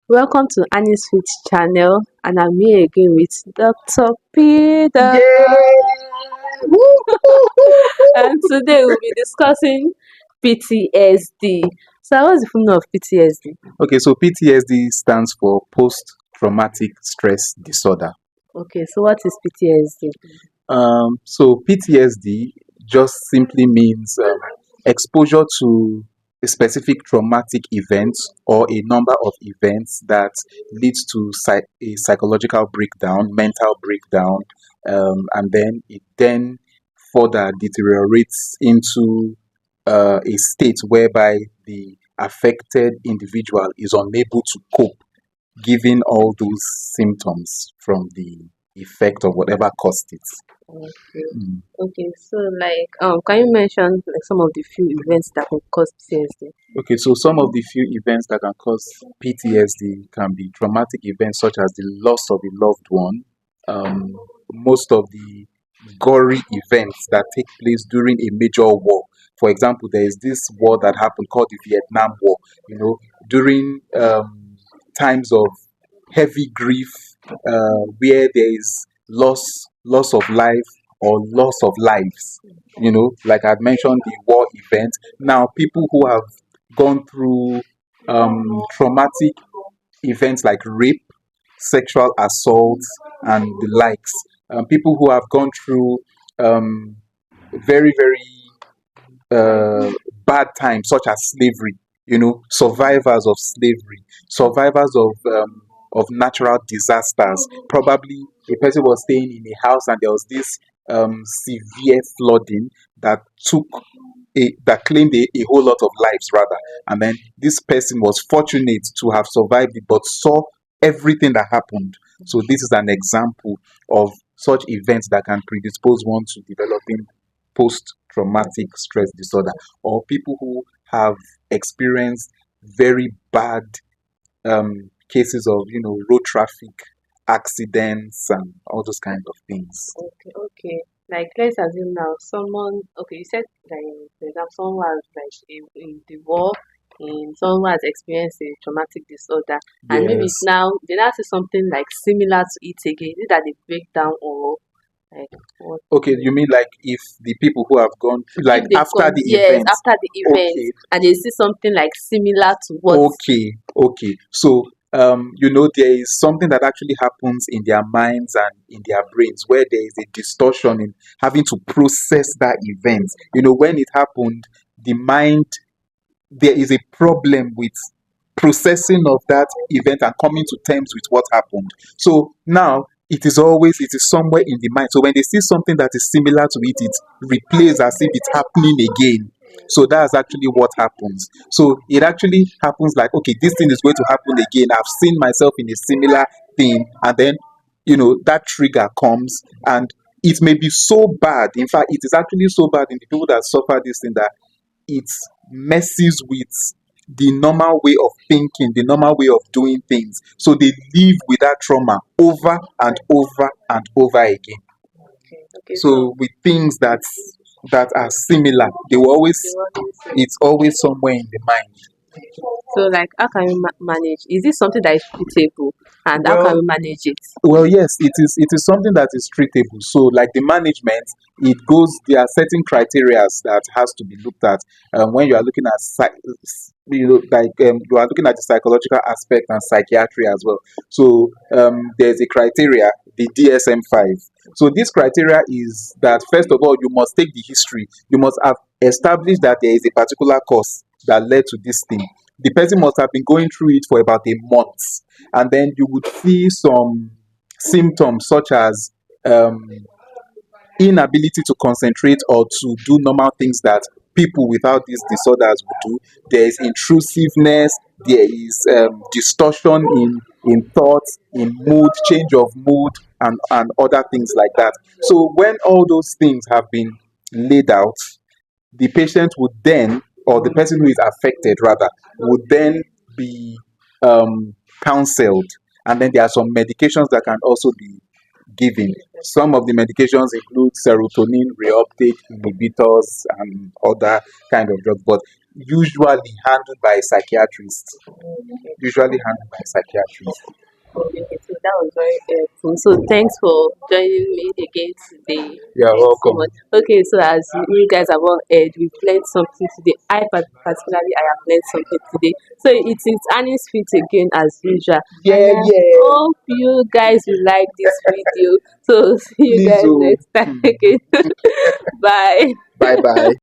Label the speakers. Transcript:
Speaker 1: Welcome to Annie's Fit channel, and I'm here again with Dr. Peter. And today we'll be discussing PTSD. So, what's the full name of PTSD?
Speaker 2: Okay, so PTSD stands for post traumatic stress disorder.
Speaker 1: Okay, so what is PTSD?
Speaker 2: So PTSD just simply means exposure to a specific traumatic event or a number of events that leads to a psychological breakdown, mental breakdown, and then it then further deteriorates into a state whereby the affected individual is unable to cope, given all those symptoms from the effect of whatever caused it.
Speaker 1: Okay.
Speaker 2: Mm.
Speaker 1: Okay, so can you mention some of the few events that can cause PTSD?
Speaker 2: Okay, so some of the few events that can cause PTSD can be traumatic events such as the loss of a loved one, most of the gory events that take place during a major war. For example, there is this war that happened called the Vietnam War. During times of heavy grief, where there is loss of life or loss of lives. Like I'd mentioned, the war event. Now, people who have gone through traumatic events like rape, sexual assault, and the likes. People who have gone through um, very, very bad times, such as slavery. Survivors of slavery, survivors of natural disasters. Probably a person was staying in a house and there was this severe flooding that that claimed a whole lot of lives rather, and then this person was fortunate to have survived it but saw everything that happened. So this is an example of such events that can predispose one to developing post-traumatic stress disorder, or people who have experienced very bad cases of road traffic accidents and all those kind of things.
Speaker 1: Okay. Like let's assume now someone. Okay, you said like for example, someone was like in the war, in someone who has experienced a traumatic disorder, and maybe
Speaker 2: Yes.
Speaker 1: now they now see something like similar to it again. Is it that they break down or like what?
Speaker 2: Okay, you mean like if the people who have gone like
Speaker 1: If they've
Speaker 2: after
Speaker 1: gone,
Speaker 2: the
Speaker 1: yes,
Speaker 2: event?
Speaker 1: after the event,
Speaker 2: Okay,
Speaker 1: and they see something like similar to what?
Speaker 2: okay. So there is something that actually happens in their minds and in their brains where there is a distortion in having to process that event. When it happened, the mind, there is a problem with processing of that event and coming to terms with what happened. So now it is somewhere in the mind. So when they see something that is similar to it, it replays as if it's happening again. So that's actually what happens. So it actually happens like, okay, this thing is going to happen again. I've seen myself in a similar thing, and then that trigger comes, and it may be so bad. In fact, it is actually so bad in the people that suffer this thing that it messes with the normal way of thinking, the normal way of doing things. So they live with that trauma over and over and over again.
Speaker 1: Okay,
Speaker 2: So with things that are similar, they will always it's always somewhere in the mind.
Speaker 1: so like how can we manage? Is this something that is treatable, and how can
Speaker 2: Well,
Speaker 1: we manage it?
Speaker 2: Well, yes, it is something that is treatable. So, like the management, there are certain criteria that has to be looked at when you are looking at, you are looking at the psychological aspect and psychiatry as well. So, there's a criteria, the DSM-5. So, this criteria is that first of all, you must take the history. You must have established that there is a particular cause that led to this thing. The person must have been going through it for about a month, and then you would see some symptoms such as inability to concentrate or to do normal things that people without these disorders would do. There is intrusiveness, there is distortion in thoughts, in mood, change of mood, and other things like that. So when all those things have been laid out, the patient would then, or the person who is affected rather, would then be counseled. And then there are some medications that can also be given. Some of the medications include serotonin reuptake inhibitors and other kind of drugs. But usually handled by a psychiatrist.
Speaker 1: Okay.
Speaker 2: Usually handled by a psychiatrist.
Speaker 1: Okay, so that was very helpful. So thanks for joining me again today.
Speaker 2: You're
Speaker 1: Thanks so much.
Speaker 2: welcome.
Speaker 1: Okay, so as you guys have all heard, we've learned something today. Particularly I have learned something today. So it is Annie's Fit again as usual. And
Speaker 2: Yeah,
Speaker 1: I
Speaker 2: yeah.
Speaker 1: hope you guys will like this video. So see you
Speaker 2: Please,
Speaker 1: guys
Speaker 2: oh.
Speaker 1: next time again. Bye.
Speaker 2: Bye bye.